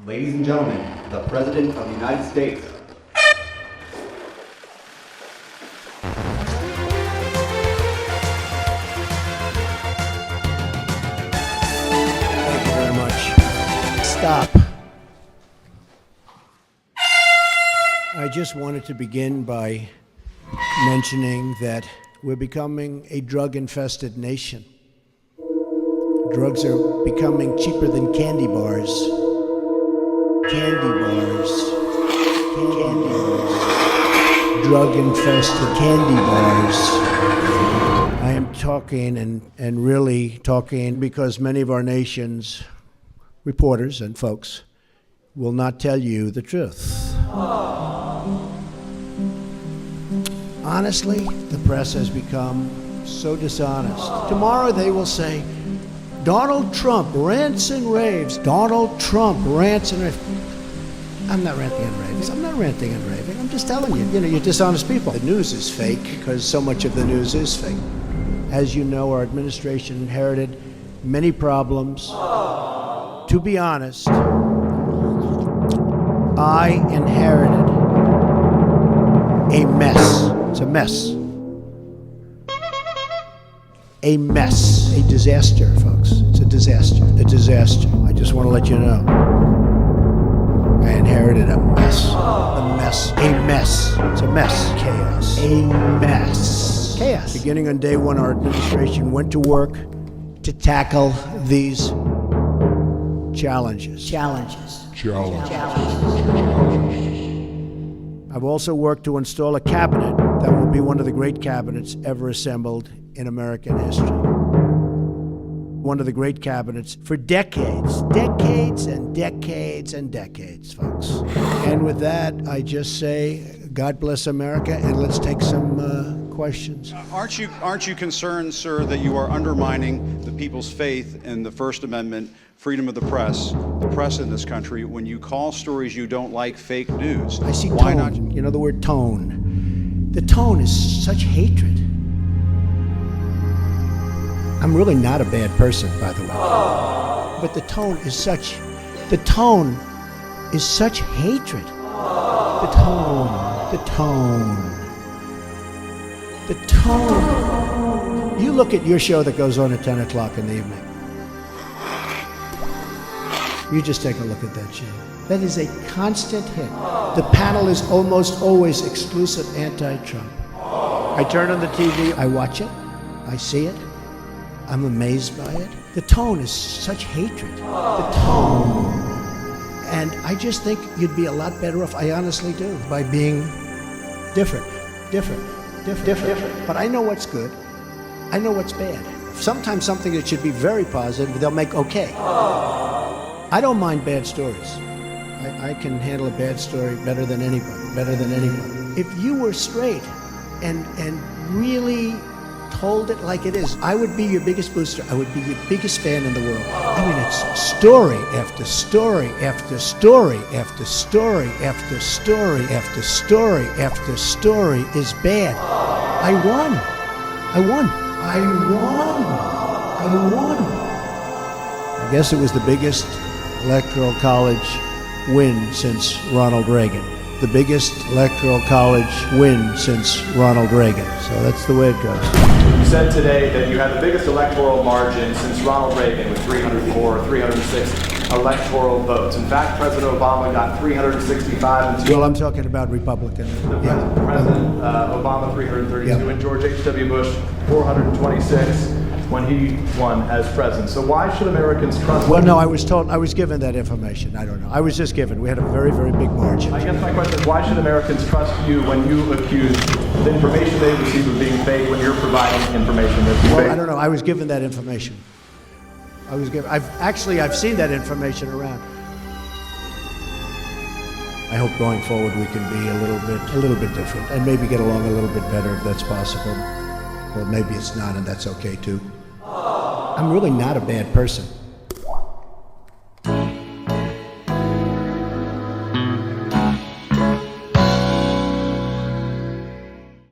Ladies and gentlemen, the President of the United States. Thank you very much. Stop. I just wanted to begin by mentioning that we're becoming a drug-infested nation. Drugs are becoming cheaper than candy bars. Candy bars. Candy bars. Drug-infested candy bars. I am talking and really talking because many of our nation's reporters and folks will not tell you the truth. Honestly, the press has become so dishonest. Tomorrow they will say, Donald Trump rants and raves. Donald Trump rants and raves. I'm not ranting and raving. I'm not ranting and raving. I'm just telling you, you're dishonest people. The news is fake because so much of the news is fake. As you know, our administration inherited many problems. To be honest, I inherited a mess. It's a mess. A mess. A disaster, folks. It's a disaster. A disaster. I just want to let you know. I inherited a mess. A mess. A mess. It's a mess. Chaos. A mess. Chaos. Beginning on day one, our administration went to work to tackle these challenges. I've also worked to install a cabinet that will be one of the great cabinets ever assembled in American history. One of the great cabinets for decades, decades and decades and decades, folks. And with that, I just say, God bless America, and let's take some questions. Aren't you concerned, sir, that you are undermining the people's faith in the First Amendment, freedom of the press in this country, when you call stories you don't like fake news? I see Why tone. not? You know the word tone. The tone is such hatred. I'm really not a bad person, by the way. But the tone is such hatred. The tone. You look at your show that goes on at 10 o'clock in the evening. You just take a look at that show. That is a constant hit. The panel is almost always exclusive anti-Trump. I turn on the TV, I watch it, I see it, I'm amazed by it. The tone is such hatred. The tone. And I just think you'd be a lot better off, I honestly do, by being different. But I know what's good. I know what's bad. Sometimes something that should be very positive, they'll make okay. I don't mind bad stories. I can handle a bad story better than anybody. If you were straight and really told it like it is, I would be your biggest booster. I would be your biggest fan in the world. I mean, it's story after story after story after story after story after story after story is bad. I won. I guess it was the biggest electoral college win since Ronald Reagan. The biggest electoral college win since Ronald Reagan. So that's the way it goes. You said today that you had the biggest electoral margin since Ronald Reagan with 304, 306 electoral votes. In fact, President Obama got 365 and Well, I'm talking about Republican. President Obama 332 Yeah. and George H.W. Bush 426 when he won as president. So why should Americans trust Well, no, I was given that information. I don't know. I was just given. We had a very, very big margin. I guess my question is, why should Americans trust you when you accuse the information they received of being fake when you're providing information that's fake? Well, I don't know. I was given that information. I've seen that information around. I hope going forward we can be a little bit different and maybe get along a little bit better if that's possible. Or maybe it's not, and that's okay too. I'm really not a bad person.